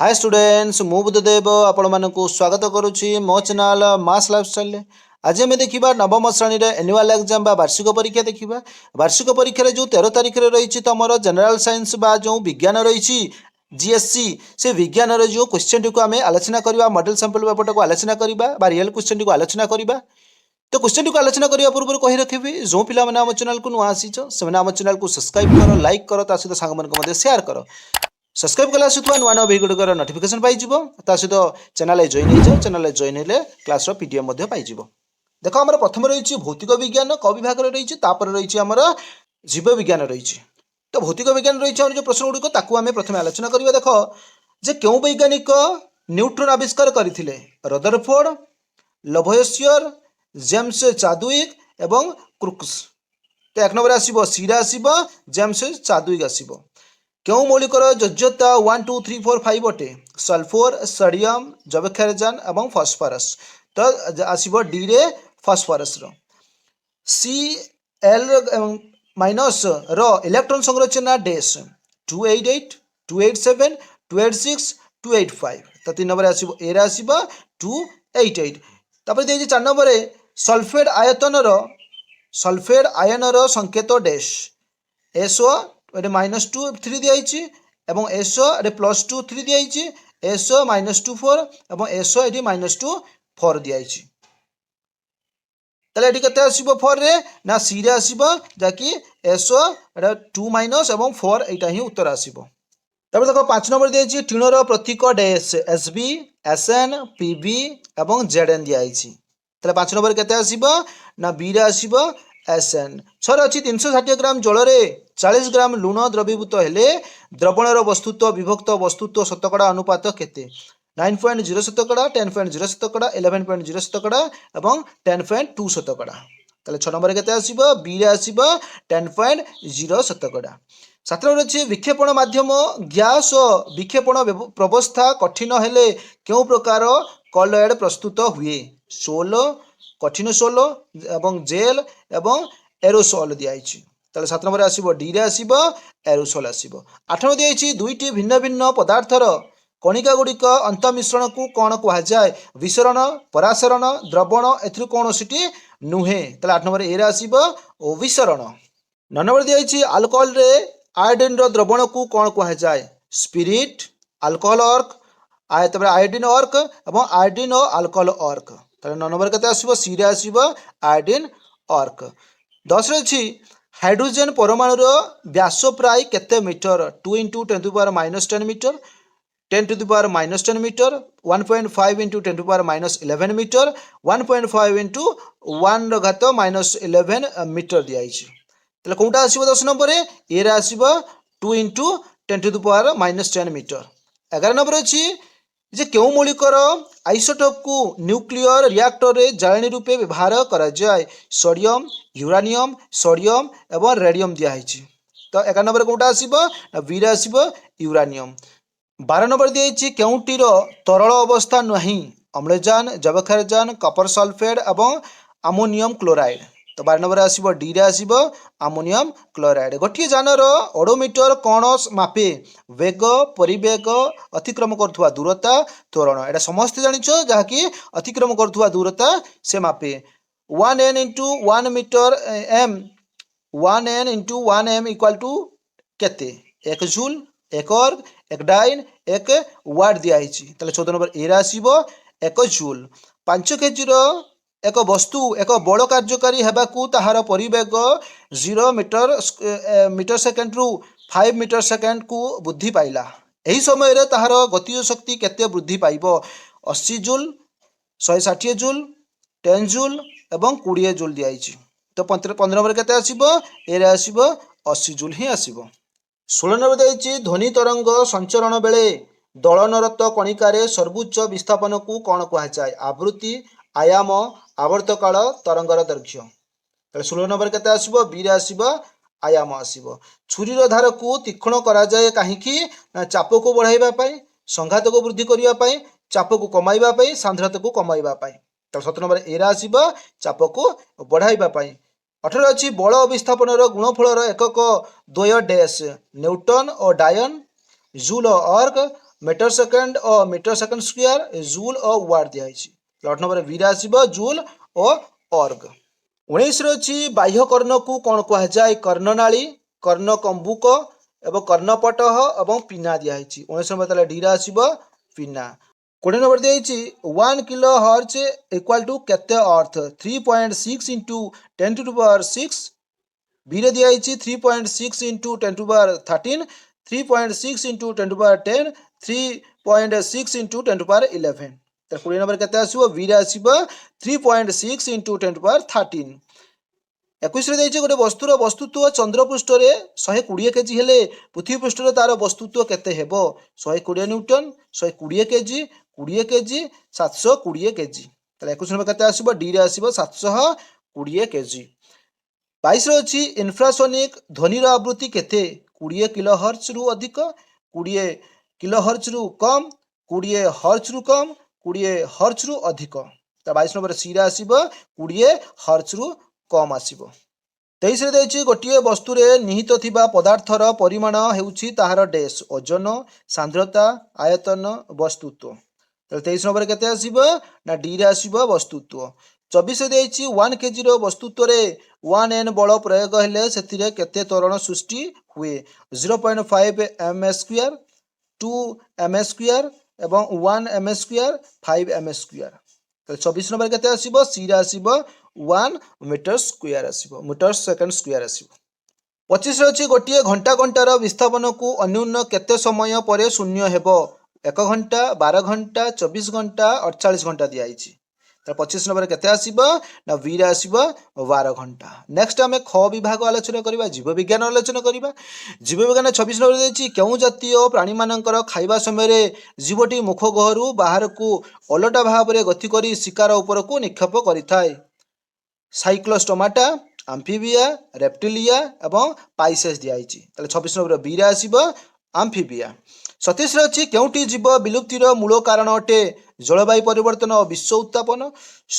Hi students मु बुद्धदेव आपण मानकु स्वागत करुछि मो चैनल मास लाइफस्टाइल। आज आम देखा नवम श्रेणी एनुआल एग्जाम वार्षिक परीक्षा देखा। वार्षिक परीक्षा जो 13 तारिख रही तुम जनरल साइंस बा जो विज्ञान रही जीएससी से विज्ञान जो क्वेश्चन टी आम आलोचना करवा मॉडल सैंपल पेपर को आलोचना करवा रियल क्वेश्चन टी आलोचना करवा। तो क्वेश्चन टी आलोचना करने पूर्व कही रखी जो पिला आम चैनल को नुआ आसीच से आम चैनल को सब्सक्राइब कर लाइक कर सहित सांग सेयार कर सब्सक्राइब कला सहित नुआ नुआ भिडियो नोटिफिकेशन पाइज सहित चैनल जॉइन हो चैनल जॉइन हेले क्लास पीडीएफ पाइज। देख आम प्रथम रही भौतिक विज्ञान क विभाग रही रही आमर जीव विज्ञान रही। तो भौतिक विज्ञान रही जो प्रश्न गुड़िक आम प्रथम आलोचना करवा। देख जे क्यों वैज्ञानिक न्यूट्रन आविष्कार करते रदरफोर्ड लवोसियर जेम्स चादविक एवं क्रुक्स। तो एक नंबर आसो सीरा आसो जेम्स चादविक आसो। क्यों मौलिकर योज्यता 1 2 3 4 5 अटे सल्फर सोडियम जबक्षारजान और फस्फरस। तो आसो डी रे फस्फरस सी एल माइनस रो इलेक्ट्रॉन संरचना डैश 288 287 286 285। तो 3 नंबर आसो ए आसो 288। तापर देखिए 4 नंबर सल्फेट आयन संकेत डैश एसओ -2 3 दिखाई एवं एसओ +2 3 दिखाई एसओ -2 4 और एसओ ये -2 4 दिखाई। ताले ये आसो 4 रे ना सी रे आसो जहाँकि एसओ 2 माइनस और 4 यहाँ ही उत्तर आसो। तब देखो 5 नंबर दिखाई टीणर प्रतीक डैश एसबी एसएन पीबी और जेडएन दिखाई। 5 नंबर के आसो ना बी रे आसो एसएन। 6 अच्छी 360 ग्राम जल 40 ग्राम लुण द्रवीभूत हेले द्रवणर वस्तुत्व विभक्त वस्तुत्व शतकड़ा अनुपात केते 9.0 शतकड़ा 10.0 शतकड़ा 11.0 शतकड़ा और 10.2 शतकड़ा। ताले 6 नंबर के आसो बी रे आसो 10.0 शतकड़ा। 7 नंबर अच्छे विक्षेपण माध्यम गैस विक्षेपण व्यवस्था कठिन हेले क्यों प्रकार कलएड प्रस्तुत हुए सोल कठिन सोल एवं जेल एवं एरोसोल दिखाई। ताले 7 नंबर आसो डी रे आसो एरोसोल आसो। 8 नंबर दिखाई दुईटी भिन्न भिन्न पदार्थर कणिका गुड़िक अंत मिश्रण को कौन कहुए विसरण परासरण द्रवण एथुरु कौन सीटी नुहे। ताले 8 नंबर ए रे आसो विसरण। 9 नंबर दिखाई आल्कोहल रे आयोडीन द्रवण को कौन कहुए स्पिरिट आल्कोहल अर्क आयोडीन अर्क और आयोडीन और आल्कोहल अर्क। ताले 9 नंबर के आसो सी रे आसो आयोडीन अर्क। 10 अच्छी हाइड्रोजेन परमाणुर व्यास प्राय केते metre 2 × 10⁻10 metre 10 to the power -10 metre 1.5 × 10 to the power -11 metre 1.5 × 10⁻11 metre दिखाई। ताले कौटा आसो 10 नंबर ए रे आसो 2 × 10 to the power -10 metre. 11 number अच्छी जे क्यों मौलिकर आइसोटोप को न्यूक्लियर रिएक्टर रे जाळेनी रूपे व्यवहार करा जाय सोडियम यूरानियम सोडियम एवं रेडियम दिखाई। तो 11 नंबर कौटा आसो बी रे आसो यूरानियम। 12 नंबर दिखाई केउटीर तरल अवस्था नहीं अम्लजान जबक्षारजान कपर सल्फेट और आमोनियम क्लोराइड। तो 12 नंबर आसो डी रे आसो आमोनियम क्लोराइड। गोटे जानर ओडोमीटर कौन मापे वेग परिवेग अतिक्रम करुवा दूरता त्वरण एटा समस्त जानिछ जहाँकि अतिक्रम करुवा दूरता से मापे 1n × 1 metre m 1n × 1 m equal to केते 1 जूल 1 अर्ग 1 डाइन 1 वाट दिखाई। 14 नंबर ए रे आसो 1 जूल। 5 केजी एक वस्तु एक बड़ कार्यकारी हेबाकू ताहार परिवेग 0 मीटर सेकेंड रु 5 मीटर सेकेंड को वृद्धि पाइला एही समय रे ताहार गतिज शक्ति केते वृद्धि पाइबो 80 जूल 160 जूल 10 जूल एवं 20 जूल दिखाई। तो 15 नंबर केते आसीबो ए रे आसीबो 80 जूल ही आसीबो। 16 नंबर दिखाई ध्वनि तरंग संचरण बेले दलनरत कणिकारे सर्वोच्च विस्थापन को कौन कहुए आवृत्ति आयाम आवर्तकाल तरंगर दैर्घ्य। 16 नंबर के आसो बी रे आसो आयाम आसो। छुरीर धार को तीक्ष्ण करा जाए कहीं चाप को बढ़ाइबा संघात को वृद्धि करने चाप को कमाइबा सांद्रता को कमाइबा। 17 नंबर ए रे आसो चाप को बढ़ाइबा। 18 अच्छी बल विस्थापन गुणफल एकक द्वय डैश न्यूटन और डायन जूल अर्ग मीटर सेकेंड और मीटर सेकेंड स्क्वायर जूल और वाट दिखाई 8 नंबर बी रे आसीबो जूल और अर्ग 19 रे अछि बाह्य कर्ण को कौन कह जाए कर्णनाली कर्ण कंबुक एवं कर्णपटह एवं पिना दिखाई 19 नंबर ताले डी रे आसीबो पिना 20 नंबर दिखाई 1 किलो हर्ज इक्वल टू केते अर्थ 3.6 इंटू 10 टू पावर 6 बी रे दिखाई 3.6 into 10 to power 13 3.6 into 10 to power 10 3.6 into 10 to power 11 तो 20 नंबर केते आसीबो बी रे आसीबो 3.6 इंटू 10 टू पावर 13 21 रे देइछे गोटे वस्तुर वस्तुत्व चंद्रपृष्ठ रे 120 केजी हेले पृथ्वी पृष्ठ रे तार वस्तुत्व केते हेबो 120 न्यूटन 120 केजी 20 केजी 720 केजी ताले 21 नंबर केते आसीबो डी रे आसीबो 720 केजी 22 रे अछि इन्फ्रासोनिक ध्वनिर आवृत्ति केते 20 किलोहर्ट्ज रु अधिक 20 किलोहर्ट्ज रु कम 20 हर्ट्ज रु कम 20 हर्ट्ज रु अधिक तो 22 नंबर सी रे आसीबो 20 हर्ट्ज रु कम आसीबो 23 रे देछि गोटिए वस्तु रे निहित थिबा पदार्थर परिमाण हेउछि ताहार डैश ओजन सांद्रता आयतन वस्तुत्व तो 23 नंबर केते आसीबो ना डी रे आसीबो वस्तुत्व 24 रे देछि 1 केजी रो वस्तुत्व रे 1 एन बल प्रयोग हेले सेतिरे केते त्वरण सृष्टि हुए 0.5 एम स्क्वायर 2 एम स्क्वायर एवं 1 एम स्क्वायर 5 एम स्क्वायर तो 24 नंबर केते आसीबो सी रे आसीबो 1 मीटर स्क्वायर आसीबो मीटर सेकेंड स्क्वायर आसीबो 25 रे अछि गोटिए घंटा घंटार विस्थापन को अन्यून केते समय परे शून्य हेबो 1 घंटा 12 घंटा 24 घंटा 48 घंटा दिया आइछि तो 25 नंबर केते आसीबो ना बी रे आसीबो 12 घंटा नेक्स्ट हमें ख विभाग आलोचना करिबा जीव विज्ञान आलोचना करिबा जीव विज्ञान 26 नंबर देछि केउ जातीय प्राणी मानकर खाइबा समय रे जीवटी मुख गहरु बाहर को ओलटा भाव रे गति करी शिकार ऊपर को निक्षेप करिथाय साइक्लोस्टोमाटा आम्फिबिया रेप्टिलिया एवं पाइसेस दिया आइछि ताले 26 नंबर बी रे आसीबो आम्फिबिया 27 रे अछि केउटी जीव विलुप्तिर मूल कारण अटे जलवायु परिवर्तन और विश्व उत्तापन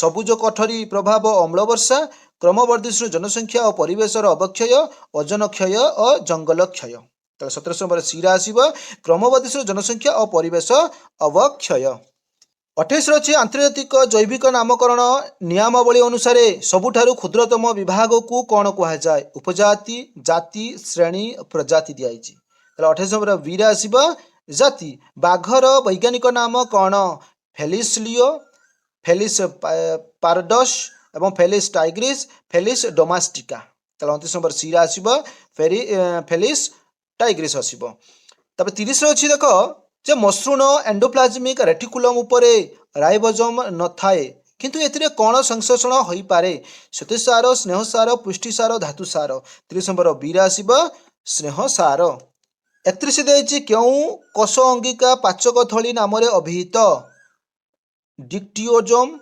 सबुज कठरी प्रभाव अम्ल वर्षा क्रमवर्धिष्णु जनसंख्या और परिवेशर अवक्षय ओजन क्षय और जंगल क्षय तो 17 नंबर सी रे आसीबो क्रमवर्धिष्णु जनसंख्या और परिवेश अवक्षय 28 रे अछि आंतर्जातिक जैविक नामकरण नियमावली अनुसार सबुठारु क्षुद्रतम विभाग को कौन कह जाए उपजाति जाति श्रेणी प्रजाति दिया आइछि ताले 28 नंबर बी रे आसीबो जाति बाघर वैज्ञानिक नाम कौन फेलिस लियो फेलिस पारडस एवं फेलिस टाइग्रिस फेलिस डोमेस्टिका ताले 29 नंबर सी रे आसीबो फेलिस टाइग्रिस आसीबो तबे 30 रे अछि देखो जे मसृण एंडोप्लाज्मिक रेटिकुलम उपरे राइबोसोम न थाए किंतु एथिरे कौन संश्लेषण होई पारे श्वेतसार स्नेहसार पुष्टिसार धातुसार 30 नंबर बी रे आसीबो स्नेहसार 31 देछि केउ कोष अंगिका पाचक थली नाम रे अभिहित डिक्टियोजोम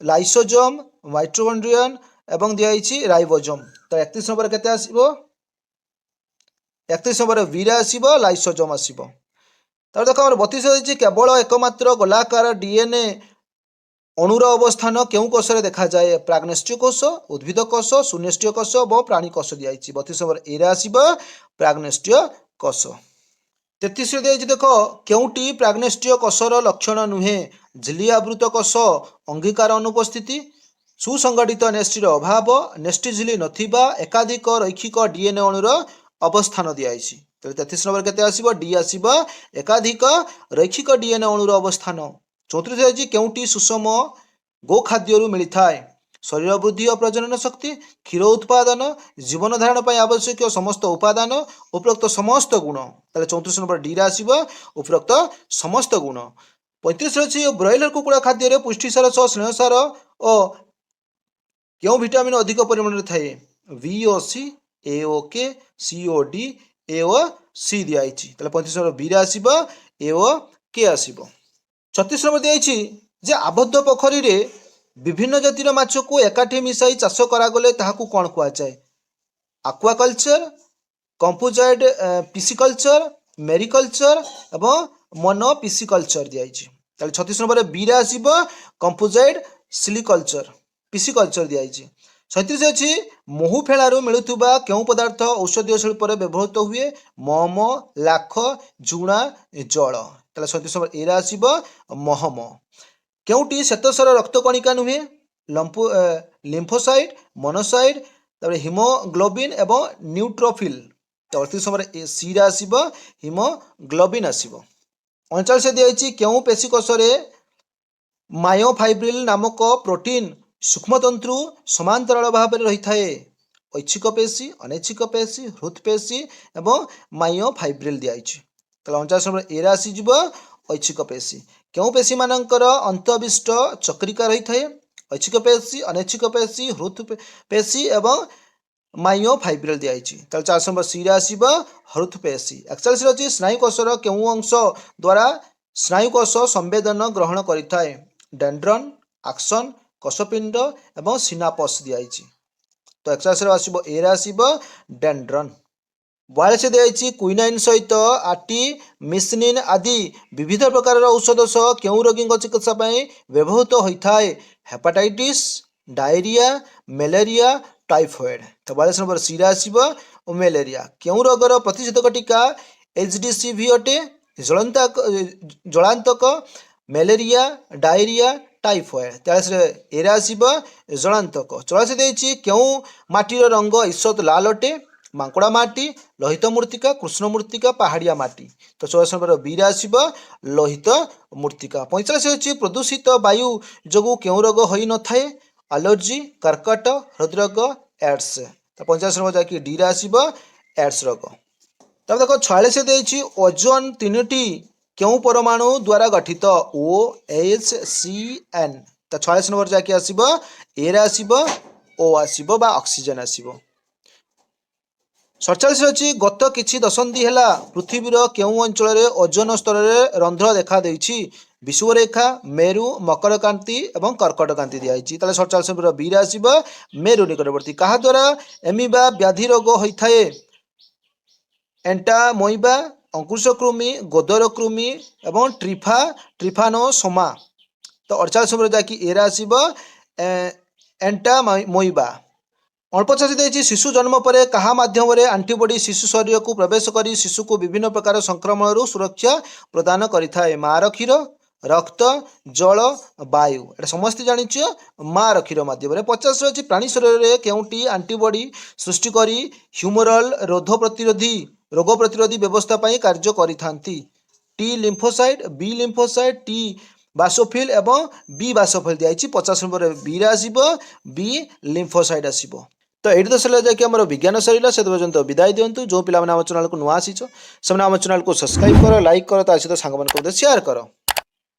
लाइसोजोम माइटोकॉन्ड्रियन एवं दियाइछि राइबोसोम तो 31 नंबर केते आसीबो 31 नंबर बी रे आसीबो लाइसोजोम आसीबो तर देखो हमर 32 देछि केवल एकमात्र गोलाकार डीएनए अणुर अवस्थान केउ कोष रे देखा जाए प्राग्नेष्ट्रीय कोष उद्भिद कोष सुनेष्ट्रीय कोष और प्राणी कोष दियाइछि 32 नंबर ए रे आसीबो प्राग्नेष्ट्रीय कोष 33 रे देछि देखो केउटी प्राग्नेष्ट्रीय कोषर लक्षण नुहे झिल्ली आवृत कोष अंगीकार अनुपस्थिति सुसंगठित नेस्टिर अभाव नेस्टि झिल्ली नथिबा एकाधिक रैखिक डीएनए अणुर अवस्थान दियाइछि 33 नंबर केते आसीबो डी आसीबो एकाधिक रैखिक डीएनए अणुर अवस्थान 34 अछि केउटी सुषम गो खाद्यरु मिलिथाय शरीर वृद्धि और प्रजनन शक्ति क्षीर उत्पादन जीवन धारण पर आवश्यक समस्त उपादान उपरोक्त समस्त गुण ताले 34 नंबर डी रे आसीबो उपरोक्त समस्त गुण 35 अछि ब्रॉयलर कुकुड़ा खाद्य रे पुष्टिसार सह स्नेहसार और केउ विटामिन अधिक परिमाण रे थाए VOC AOK COD AOC दिया आइछि ताले 35 नंबर बी रे आसीबो AOK आसीबो 36 नंबर दिया आइछि जे आबद्ध पोखरी रे विभिन्न जातिर माछ को एकाठी मिसाई चाष करा गले ताहाकू कोन कुआ जाय एक्वाकल्चर कंपोजाइट पिसिकल्चर मेरिकल्चर एवं मोनो पिसिकल्चर दिया आइछि ताले 36 नंबर बी रे आसीबो कंपोजाइट सिलिकल्चर पिसिकल्चर दिया आइछि 37 अछि मोहु फेळारू मिलुथुबा केउ पदार्थ औषधीय शिल्प रे व्यवहृत हुए मोम लाख जुणा जल ताले 37 नंबर ए रे आसीबो महम। केउटी श्वेतसार रक्तकणिका नुहे लिम्फोसाइट मोनोसाइट तापर हिमोग्लोबिन एवं न्यूट्रोफिल। तो 38 नंबर सी रे आसीबो हिमोग्लोबिन आसीबो। 39 दिया केउ पेशीकोश मायोफाइब्रिल नामक प्रोटीन सूक्ष्मतंतु समांतराल भाव में रही थाए। ऐच्छिक पेशी अनैच्छिक पेशी हृदपेशी एवं मायोफाइब्रिल दिया। तो 49 नंबर ए आसीज ऐच्छिक पेशी। केउ पेशी मानकर अंतविष्ट चक्रिका रही थाए। ऐच्छिक पेशी अनैच्छिक पेशी हृदपेशी एवं मायोफाइब्रिल दिया। तो 4 नंबर सी आसीबो हृदपेशी। 41 अच्छी स्नायुकोशर केउ अंश द्वारा स्नायुकोश संवेदन ग्रहण करिथाए। डेंड्रन एक्सन कोषपिंड एवं सिनापस दिया। तो 41 आसीबो ए आसीबो डेंड्रन। 42 दिया क्विनाइन सहित आर्टिमिसिनिन आदि विविध प्रकार औषध सह केउ रोगी चिकित्सा व्यवहृत होता है। Hepatitis diarrhoea malaria typhoid. तो 42 नंबर सी आसीबो मलेरिया। केउ रोगर प्रतिषेधक टीका HDCV अटे जलांतक मलेरिया डायरिया टाइफॉइड। 43 ए आसीबो जलांतक। 84 देछि केउ माटीर रंग ईषत लाल अटे मांकुड़ा माटी लोहित मृत्तिका कृष्ण मृत्तिका पहाड़िया माटी। तो 44 नंबर बी आसीबो लोहित मृत्तिका। 45 होछि प्रदूषित वायु जोगु केउ रोग होई न थाए एलर्जी कर्कट हृदरोग एड्स। तो 45 नंबर जाकि डी आसीबो एड्स रोग। तब देखो 46 देछि ओजोन तीनटी केउ परमाणु द्वारा गठित OHCN। तो 46 नंबर जाकि आसीबो ए आसीबो ओ आसीबो बा ऑक्सीजन आसीबो। 47 अच्छी गत किछि दशंधि हेला पृथ्वीर केउ अंचल ओजोन स्तर में रंध्र देखा देछि। विषुवरेखा मेरु मकरकांति एवं कर्कटकांति दिया। 47 नंबर बी आसीबो मेरु निकटवर्ती। कहा द्वारा एमिबा व्याधि रोग होता है एंटामोइबा अंकुशकृमि गोदरकृमि एवं ट्रिफानोसोमा। तो 48 नंबर जाकि ए आसीबो एंटामोइबा। 49 देछि शिशु जन्म पर कहा माध्यम आंटीबॉडी शिशु शरीर को प्रवेश कर शिशु को विभिन्न प्रकार संक्रमण सुरक्षा प्रदान करिथाए। मार क्षीर रक्त जल वायु एटा समस्त जानिछ मार क्षीर माध्यम। 50 अच्छी प्राणी शरीर में केउटी आंटीबॉडी सृष्टि करी ह्यूमरल रोग प्रतिरोधी व्यवस्था पाई कार्य करिथांती। T lymphocyte B lymphocyte T basophil एवं बी बासोफिल दिया। 50 नंबर बी आसीबो बी लिम्फोसाइट आसीबो। तो ये तो सर जाकि आम विज्ञान सर से पर्यटन विदाय दिंतु। जो पिला आम चैनल को नुआ आसीच से आम चैनल को सब्सक्राइब कर लाइक कर सहित सांग शेयर कर।